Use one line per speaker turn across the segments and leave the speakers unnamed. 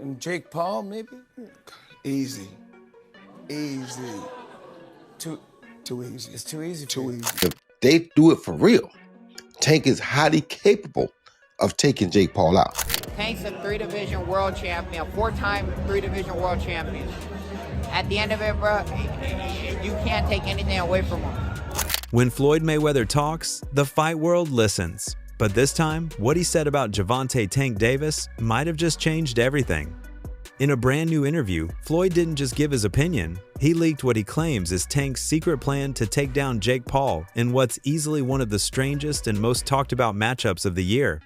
And Jake Paul, maybe?
Easy. Easy. Too easy.
It's too easy.
Too easy.
If they do it for real, Tank is highly capable of taking Jake Paul out.
Tank's a 3-division world champion, 4-time 3-division world champion. At the end of it, bro, you can't take anything away from him.
When Floyd Mayweather talks, the fight world listens. But this time, what he said about Gervonta "Tank" Davis might have just changed everything. In a brand new interview, Floyd didn't just give his opinion, he leaked what he claims is Tank's secret plan to take down Jake Paul in what's easily one of the strangest and most talked about matchups of the year.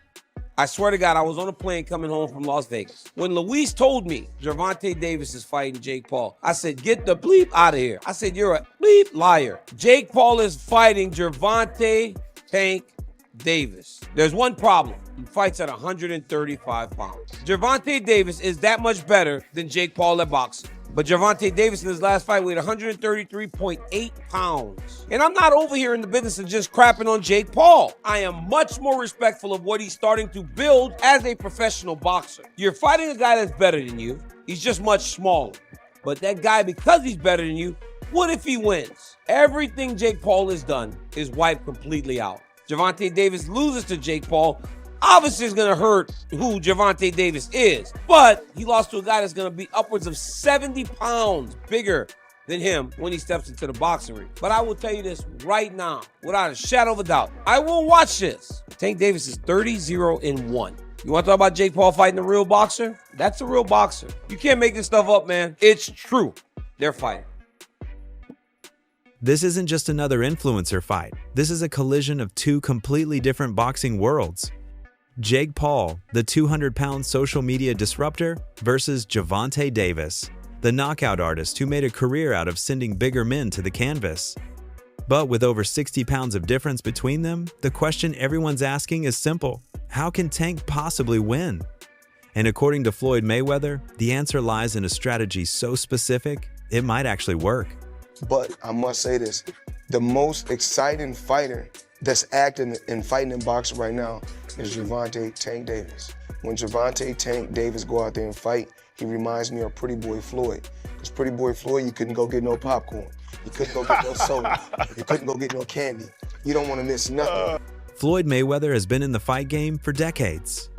I swear to God, I was on a plane coming home from Las Vegas. When Luis told me Gervonta Davis is fighting Jake Paul, I said, get the bleep out of here. I said, you're a bleep liar. Jake Paul is fighting Gervonta "Tank" Davis. There's one problem. He fights at 135 pounds. Gervonta Davis is that much better than Jake Paul at boxing. But Gervonta Davis in his last fight weighed 133.8 pounds. And I'm not over here in the business of just crapping on Jake Paul. I am much more respectful of what he's starting to build as a professional boxer. You're fighting a guy that's better than you. He's just much smaller. But that guy, because he's better than you, what if he wins? Everything Jake Paul has done is wiped completely out. Gervonta Davis loses to Jake Paul. Obviously, it's going to hurt who Gervonta Davis is. But he lost to a guy that's going to be upwards of 70 pounds bigger than him when he steps into the boxing ring. But I will tell you this right now, without a shadow of a doubt. I will watch this. Tank Davis is 30-0-1. You want to talk about Jake Paul fighting a real boxer? That's a real boxer. You can't make this stuff up, man. It's true. They're fighting.
This isn't just another influencer fight. This is a collision of two completely different boxing worlds. Jake Paul, the 200-pound social media disruptor, versus Gervonta Davis, the knockout artist who made a career out of sending bigger men to the canvas. But with over 60 pounds of difference between them, the question everyone's asking is simple: how can Tank possibly win? And according to Floyd Mayweather, the answer lies in a strategy so specific, it might actually work.
But I must say this, the most exciting fighter that's acting and fighting in boxing right now is Gervonta "Tank" Davis. When Gervonta "Tank" Davis go out there and fight, he reminds me of Pretty Boy Floyd. Because Pretty Boy Floyd, you couldn't go get no popcorn. You couldn't go get no soda. You couldn't go get no candy. You don't want to miss nothing.
Floyd Mayweather has been in the fight game for decades.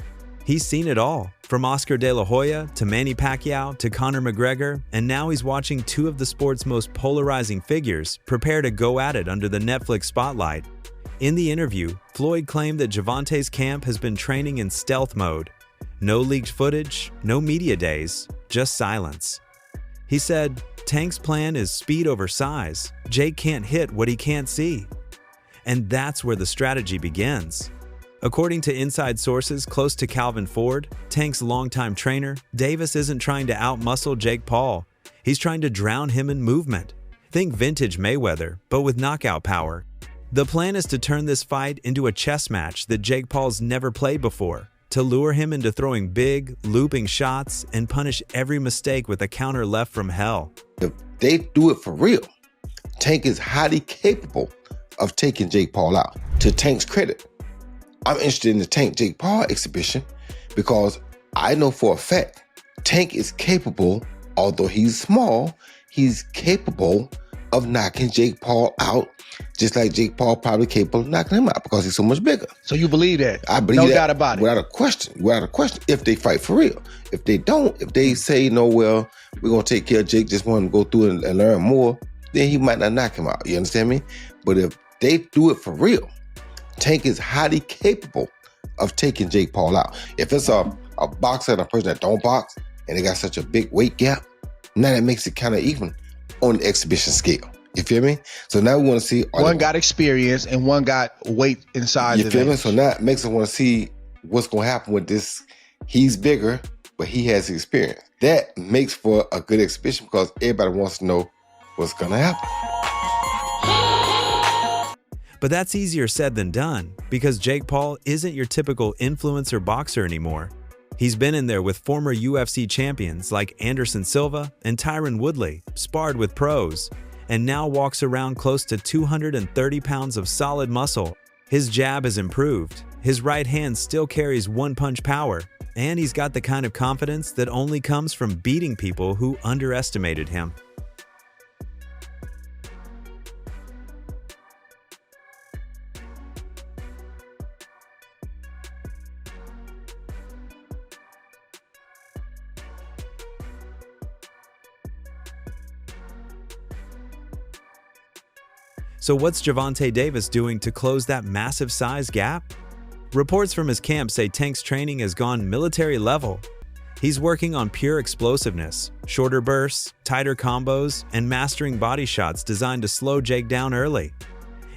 He's seen it all, from Oscar De La Hoya to Manny Pacquiao to Conor McGregor, and now he's watching two of the sport's most polarizing figures prepare to go at it under the Netflix spotlight. In the interview, Floyd claimed that Gervonta's camp has been training in stealth mode. No leaked footage, no media days, just silence. He said, Tank's plan is speed over size. Jake can't hit what he can't see. And that's where the strategy begins. According to inside sources close to Calvin Ford, Tank's longtime trainer, Davis isn't trying to outmuscle Jake Paul. He's trying to drown him in movement. Think vintage Mayweather, but with knockout power. The plan is to turn this fight into a chess match that Jake Paul's never played before, to lure him into throwing big, looping shots and punish every mistake with a counter left from hell.
If they do it for real, Tank is highly capable of taking Jake Paul out. To Tank's credit, I'm interested in the Tank Jake Paul exhibition because I know for a fact Tank is capable, although he's small, he's capable of knocking Jake Paul out, just like Jake Paul probably capable of knocking him out because he's so much bigger.
So you believe that?
I believe
no
that
doubt about it.
Without a question, if they fight for real. If they don't, if they say, no, well, we're going to take care of Jake, just want him to go through and learn more, then he might not knock him out. You understand me? But if they do it for real, Tank is highly capable of taking Jake Paul out. If it's a boxer and a person that don't box and they got such a big weight gap, now that makes it kind of even on the exhibition scale. You feel me? So now we want to see...
One got experience and one got weight and size.
You feel me? So now it makes us want to see what's going to happen with this. He's bigger, but he has experience. That makes for a good exhibition because everybody wants to know what's going to happen.
But that's easier said than done, because Jake Paul isn't your typical influencer boxer anymore. He's been in there with former UFC champions like Anderson Silva and Tyron Woodley, sparred with pros, and now walks around close to 230 pounds of solid muscle. His jab has improved, his right hand still carries one-punch power, and he's got the kind of confidence that only comes from beating people who underestimated him. So what's Gervonta Davis doing to close that massive size gap? Reports from his camp say Tank's training has gone military level. He's working on pure explosiveness, shorter bursts, tighter combos, and mastering body shots designed to slow Jake down early.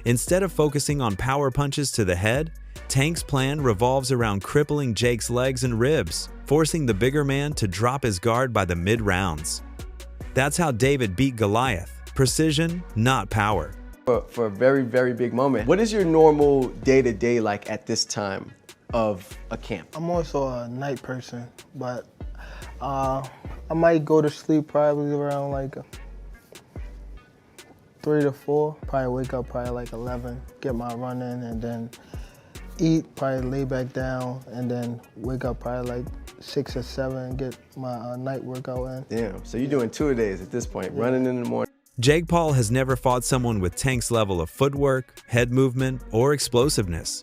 Instead of focusing on power punches to the head, Tank's plan revolves around crippling Jake's legs and ribs, forcing the bigger man to drop his guard by the mid-rounds. That's how David beat Goliath. Precision, not power.
For a very, very big moment. What is your normal day-to-day like at this time of a camp?
I'm also a night person, but I might go to sleep probably around like 3 to 4. Probably wake up probably like 11, get my run in, and then eat, probably lay back down, and then wake up probably like 6 or 7, get my night workout in.
Damn, so you're doing 2-a-days at this point, running in the morning.
Jake Paul has never fought someone with Tank's level of footwork, head movement, or explosiveness.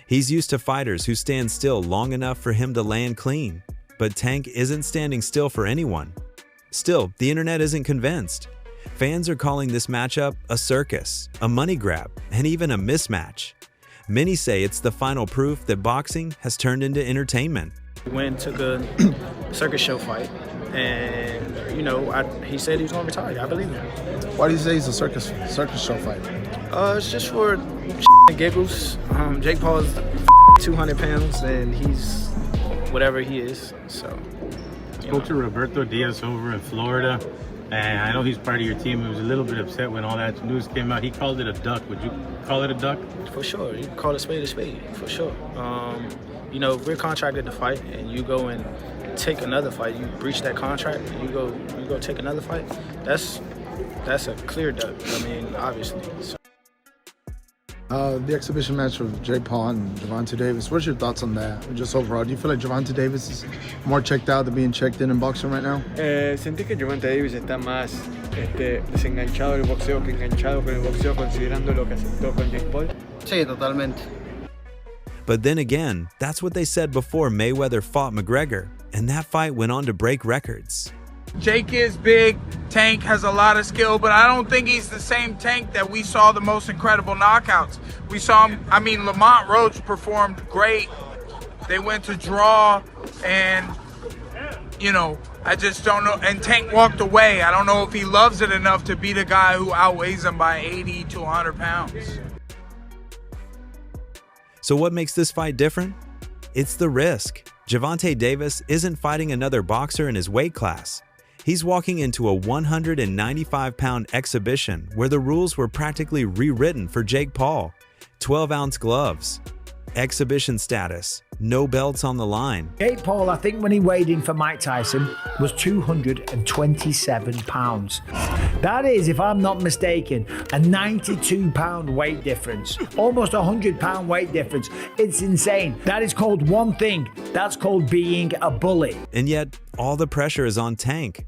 He's used to fighters who stand still long enough for him to land clean, but Tank isn't standing still for anyone. Still, the internet isn't convinced. Fans are calling this matchup a circus, a money grab, and even a mismatch. Many say it's the final proof that boxing has turned into entertainment.
We went and took a circus show fight, and he said he was going to retire. I believe him.
Why do you say he's a circus show fight?
It's just for giggles. Jake Paul is 200 pounds, and he's whatever he is. So.
Spoke to Roberto Diaz over in Florida, and I know he's part of your team. He was a little bit upset when all that news came out. He called it a duck. Would you call it a duck?
For sure. You can call it a spade, for sure. We're contracted to fight, and you go and take another fight. You breach that contract, and you go take another fight. That's a clear duck. I mean, obviously. So.
The exhibition match with Jake Paul and Gervonta Davis. What's your thoughts on that? Just overall, do you feel like Gervonta Davis is more checked out than being checked in boxing right now?
Sentí que Gervonta Davis está más desenganchado del boxeo que enganchado con el boxeo, considerando lo que aceptó con Jake Paul.
Sí, totalmente.
But then again, that's what they said before Mayweather fought McGregor, and that fight went on to break records.
Jake is big, Tank has a lot of skill, but I don't think he's the same Tank that we saw the most incredible knockouts. We saw him, Lamont Roach performed great. They went to draw, and, I just don't know. And Tank walked away. I don't know if he loves it enough to beat a guy who outweighs him by 80 to 100 pounds.
So what makes this fight different? It's the risk. Gervonta Davis isn't fighting another boxer in his weight class. He's walking into a 195-pound exhibition where the rules were practically rewritten for Jake Paul. 12-ounce gloves, exhibition status, no belts on the line.
Jake Paul, I think when he weighed in for Mike Tyson, was 227 pounds. That is, if I'm not mistaken, a 92-pound weight difference. Almost a 100-pound weight difference. It's insane. That is called one thing. That's called being a bully.
And yet, all the pressure is on Tank.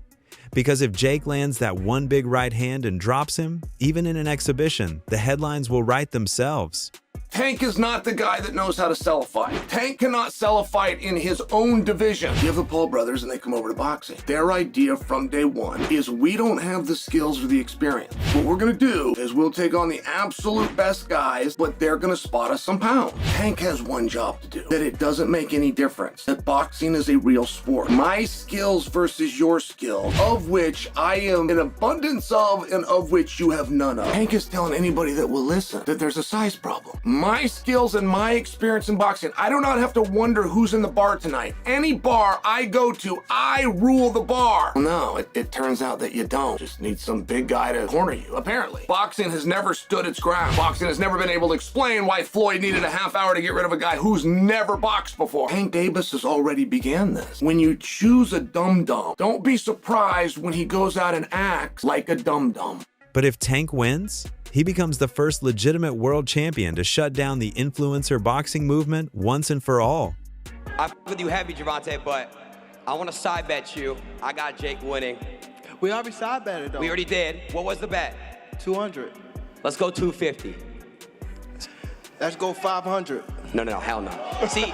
Because if Jake lands that one big right hand and drops him, even in an exhibition, the headlines will write themselves.
Tank is not the guy that knows how to sell a fight. Tank cannot sell a fight in his own division. You have the Paul brothers and they come over to boxing. Their idea from day one is we don't have the skills or the experience. What we're gonna do is we'll take on the absolute best guys, but they're gonna spot us some pounds. Tank has one job to do, that it doesn't make any difference, that boxing is a real sport. My skills versus your skills, of which I am an abundance of and of which you have none of. Tank is telling anybody that will listen that there's a size problem. My skills and my experience in boxing, I do not have to wonder who's in the bar tonight. Any bar I go to, I rule the bar. No, it turns out that you don't. Just need some big guy to corner you, apparently. Boxing has never stood its ground. Boxing has never been able to explain why Floyd needed a half hour to get rid of a guy who's never boxed before. Tank Davis has already began this. When you choose a dum-dum, don't be surprised when he goes out and acts like a dum-dum.
But if Tank wins, he becomes the first legitimate world champion to shut down the influencer boxing movement once and for all.
I fuck with you heavy, Gervonta, but I want to side bet you. I got Jake winning.
We already side betted though.
We already did. What was the bet?
200.
Let's go 250.
Let's go 500.
No, hell no. See,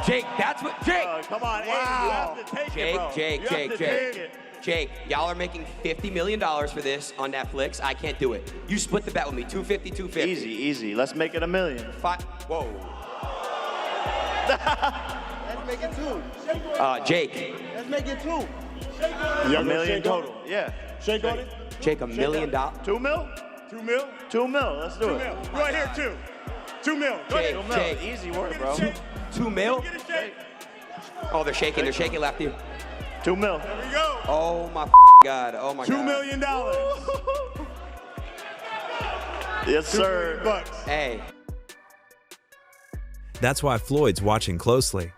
Jake, that's what, Jake.
Come on,
wow.
Hey, you have to take it, bro.
Jake, y'all are making $50 million for this on Netflix. I can't do it. You split the bet with me, 250, 250.
Easy. Let's make it $1 million.
Whoa.
Let's make it 2.
Jake.
Let's make it 2.
$1 million total. Yeah.
Shake on it.
Jake, $1 million.
2 mil?
2 mil?
2 mil. Let's do it.
Right here, 2. 2 mil. Go ahead.
2 mil. Easy work, bro.
2 mil? Oh, they're shaking. They're shaking, Lefty.
2 mil.
There we go.
Oh my God. Oh my God.
$2 million.
Yes, sir.
$2 million.
Hey.
That's why Floyd's watching closely.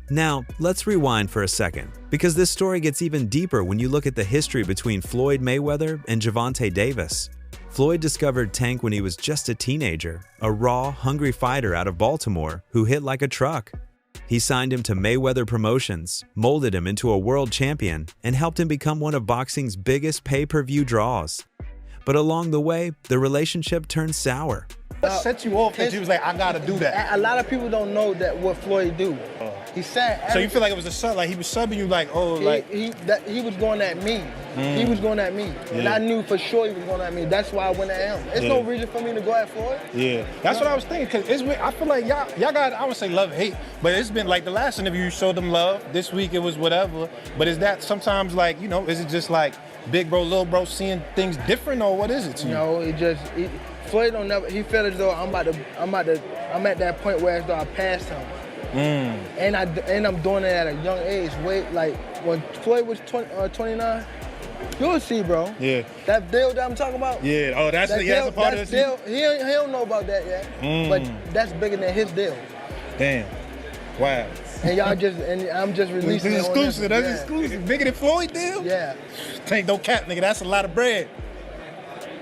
Now, let's rewind for a second, because this story gets even deeper when you look at the history between Floyd Mayweather and Gervonta Davis. Floyd discovered Tank when he was just a teenager, a raw, hungry fighter out of Baltimore who hit like a truck. He signed him to Mayweather Promotions, molded him into a world champion, and helped him become one of boxing's biggest pay-per-view draws. But along the way, the relationship turned sour.
What set you off that you was like, I gotta do that?
A lot of people don't know that what Floyd do. He said.
So you feel like it was a sub, like he was subbing you, like, oh, like
he was going at me. He was going at me, and I knew for sure he was going at me. That's why I went at him. There's no reason for me to go at Floyd.
Yeah, that's what I was thinking. Cause I feel like y'all got, I would say love, hate, but it's been like the last interview you showed them love. This week it was whatever. But is that sometimes like, you know, is it just like big bro, little bro seeing things different, or what is it to you?
No, Floyd don't never. He felt as though I'm at that point where as though I passed him. And I'm doing it at a young age. Like when Floyd was 29, you'll see, bro.
Yeah.
That deal that I'm talking about.
Yeah. Oh, that's a part of this.
Deal. He don't know about that yet. But that's bigger than his deal.
Damn. Wow.
And I'm just releasing
This is
it.
exclusive. That's exclusive. Bigger than Floyd deal?
Yeah.
Tank, don't cap, nigga. That's a lot of bread.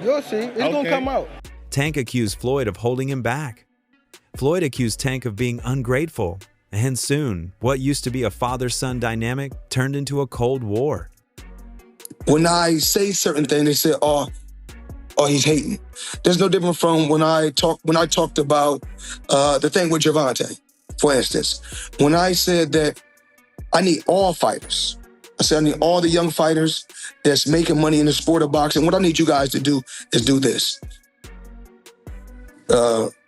You'll see. It's gonna come out.
Tank accused Floyd of holding him back. Floyd accused Tank of being ungrateful, and soon, what used to be a father-son dynamic turned into a Cold War.
When I say certain things, they say, oh, he's hating. There's no different from when I talked about the thing with Gervonta, for instance. When I said that I need all fighters. I said I need all the young fighters that's making money in the sport of boxing. What I need you guys to do is do this.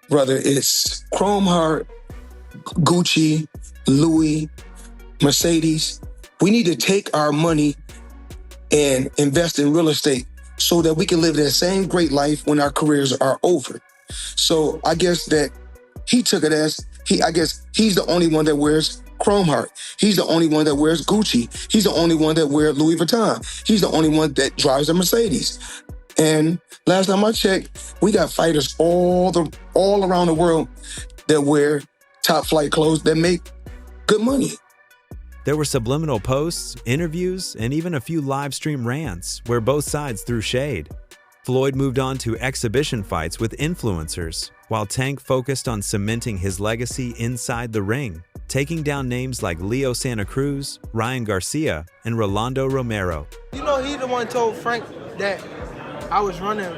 Brother, it's Chrome Heart, Gucci, Louis, Mercedes. We need to take our money and invest in real estate so that we can live that same great life when our careers are over. So I guess that he took it as, I guess he's the only one that wears Chrome Heart. He's the only one that wears Gucci. He's the only one that wears Louis Vuitton. He's the only one that drives a Mercedes. And last time I checked, we got fighters all around the world that wear top flight clothes that make good money.
There were subliminal posts, interviews, and even a few live stream rants where both sides threw shade. Floyd moved on to exhibition fights with influencers, while Tank focused on cementing his legacy inside the ring, taking down names like Leo Santa Cruz, Ryan Garcia, and Rolando Romero.
You know, he the one told Frank that I was running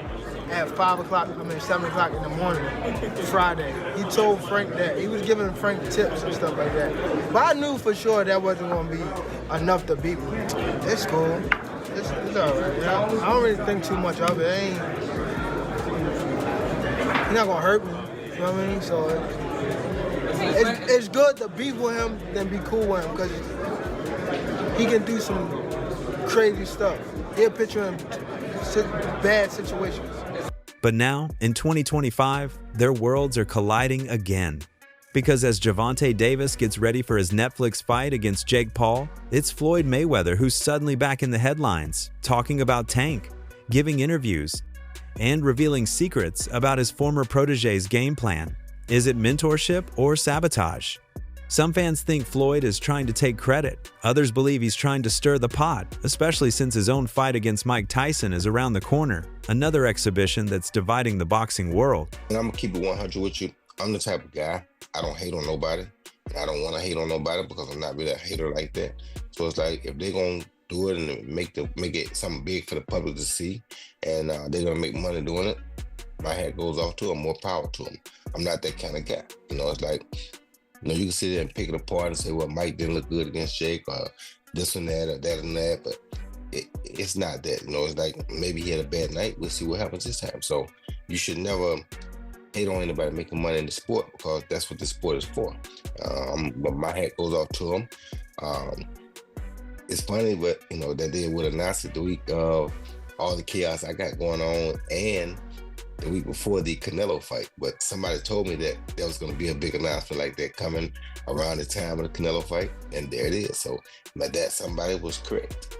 at 7 o'clock in the morning, Friday. He told Frank that. He was giving Frank tips and stuff like that. But I knew for sure that wasn't going to be enough to beat me. It's cool. It's all right. You know? I don't really think too much of it. He's not going to hurt me. You know what I mean? So it's good to be with him than be cool with him because he can do some crazy stuff. He'll put you in bad situations.
But now, in 2025, their worlds are colliding again. Because as Gervonta Davis gets ready for his Netflix fight against Jake Paul, it's Floyd Mayweather who's suddenly back in the headlines, talking about Tank, giving interviews, and revealing secrets about his former protege's game plan. Is it mentorship or sabotage? Some fans think Floyd is trying to take credit. Others believe he's trying to stir the pot, especially since his own fight against Mike Tyson is around the corner, another exhibition that's dividing the boxing world.
And I'm gonna keep it 100 with you. I'm the type of guy, I don't hate on nobody. I don't want to hate on nobody because I'm not really a hater like that. So it's like if they're gonna do it and make it something big for the public to see, and they're gonna make money doing it, my hat goes off to them. More power to them. I'm not that kind of guy. You know, it's like, you know, you can sit there and pick it apart and say, well, Mike didn't look good against Jake, or this and that, or that and that, but it's not that. You know, it's like maybe he had a bad night. We'll see what happens this time. So you should never hate on anybody making money in the sport, because that's what the sport is for. But my hat goes off to him. It's funny, but you know, that they would announce it the week of all the chaos I got going on, and the week before the Canelo fight. But somebody told me that there was going to be a big announcement like that coming around the time of the Canelo fight, and there it is. So that somebody was correct.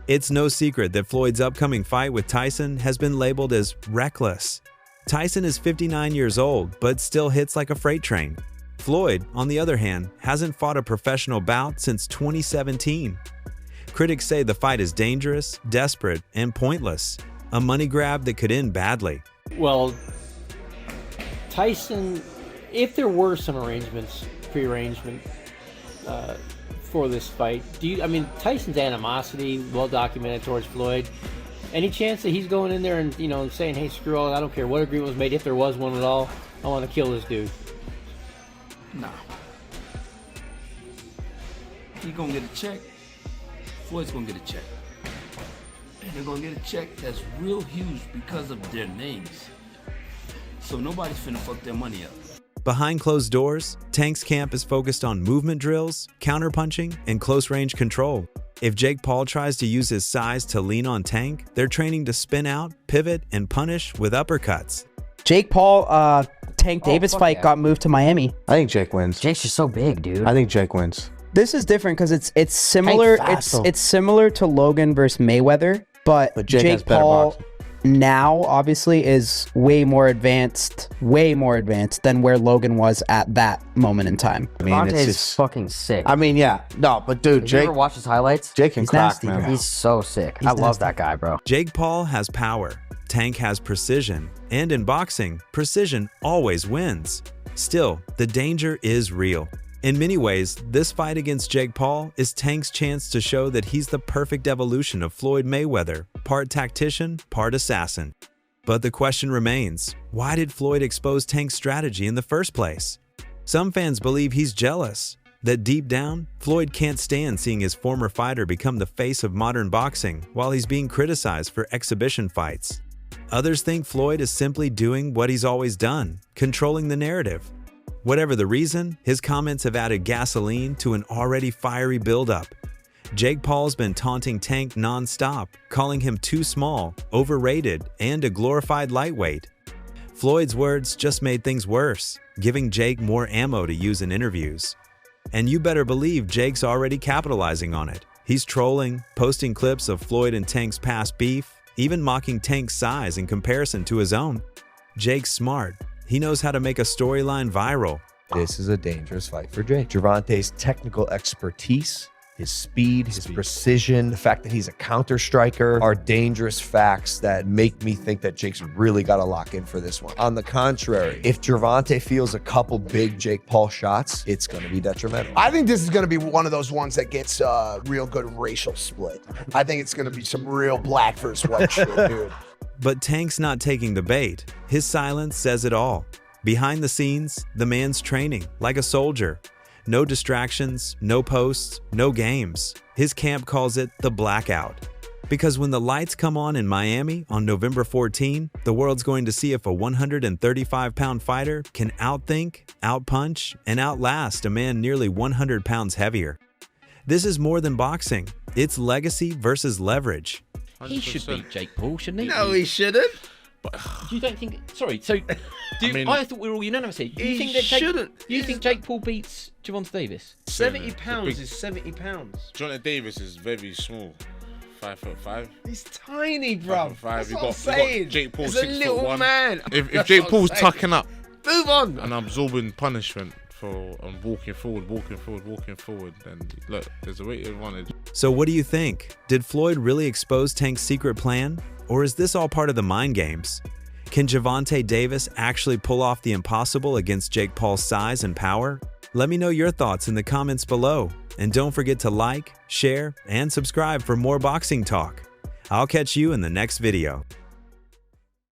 It's no secret that Floyd's upcoming fight with Tyson has been labeled as reckless. Tyson is 59 years old, but still hits like a freight train. Floyd, on the other hand, hasn't fought a professional bout since 2017. Critics say the fight is dangerous, desperate, and pointless, a money grab that could end badly.
Well, Tyson, if there were some pre-arrangement for this fight, Tyson's animosity, well documented towards Floyd, any chance that he's going in there and, you know, saying, hey, screw all, I don't care what agreement was made, if there was one at all, I want to kill this dude?
Nah. He gonna get a check. Floyd's gonna get a check. And they're gonna get a check that's real huge because of their names. So nobody's finna fuck their money up.
Behind closed doors, Tank's camp is focused on movement drills, counterpunching, and close-range control. If Jake Paul tries to use his size to lean on Tank, they're training to spin out, pivot, and punish with uppercuts.
Jake Paul, Tank Davis fight got moved to Miami.
I think Jake wins.
Jake's just so big, dude.
I think Jake wins.
This is different because it's similar. It's similar to Logan versus Mayweather, but Jake Paul now obviously is way more advanced than where Logan was at that moment in time.
I mean,
Gervonta
it's
is
just
fucking sick.
I mean, yeah, no, but dude,
Did
Jake.
you ever watch his highlights?
Jake can
He's
crack,
nasty,
man.
bro. He's so sick. I love that guy, bro.
Jake Paul has power. Tank has precision. And in boxing, precision always wins. Still, the danger is real. In many ways, this fight against Jake Paul is Tank's chance to show that he's the perfect evolution of Floyd Mayweather, part tactician, part assassin. But the question remains, why did Floyd expose Tank's strategy in the first place? Some fans believe he's jealous, that deep down, Floyd can't stand seeing his former fighter become the face of modern boxing while he's being criticized for exhibition fights. Others think Floyd is simply doing what he's always done, controlling the narrative. Whatever the reason, his comments have added gasoline to an already fiery buildup. Jake Paul's been taunting Tank non-stop, calling him too small, overrated, and a glorified lightweight. Floyd's words just made things worse, giving Jake more ammo to use in interviews. And you better believe Jake's already capitalizing on it. He's trolling, posting clips of Floyd and Tank's past beef, even mocking Tank's size in comparison to his own. Jake's smart. He knows how to make a storyline viral.
This is a dangerous fight for Jake. Gervonta's technical expertise, his speed, his precision, the fact that he's a counter striker are dangerous facts that make me think that Jake's really got to lock in for this one. On the contrary, if Gervonta feels a couple big Jake Paul shots, it's going to be detrimental.
I think this is going to be one of those ones that gets a real good racial split. I think it's going to be some real black versus white shit, dude.
But Tank's not taking the bait. His silence says it all. Behind the scenes, the man's training like a soldier. No distractions, no posts, no games. His camp calls it the blackout. Because when the lights come on in Miami on November 14, the world's going to see if a 135-pound fighter can outthink, outpunch, and outlast a man nearly 100 pounds heavier. This is more than boxing. It's legacy versus leverage.
He should beat Jake Paul, shouldn't he?
No, he shouldn't.
You don't think? Sorry. So, I thought we were all unanimous here. Do you think that
shouldn't.
You think Jake Paul beats Gervonta Davis?
70 pounds is 70 pounds.
Gervonta Davis is very small. 5'5".
He's tiny, bro.
5'5".
That's
You
what I'm
got
saying.
Jake Paul
He's a little
6'1".
man.
If Jake Paul's tucking up,
move on,
and absorbing punishment and walking forward, then look, there's a weight advantage.
So what do you think? Did Floyd really expose Tank's secret plan? Or is this all part of the mind games? Can Gervonta Davis actually pull off the impossible against Jake Paul's size and power? Let me know your thoughts in the comments below. And don't forget to like, share, and subscribe for more boxing talk. I'll catch you in the next video.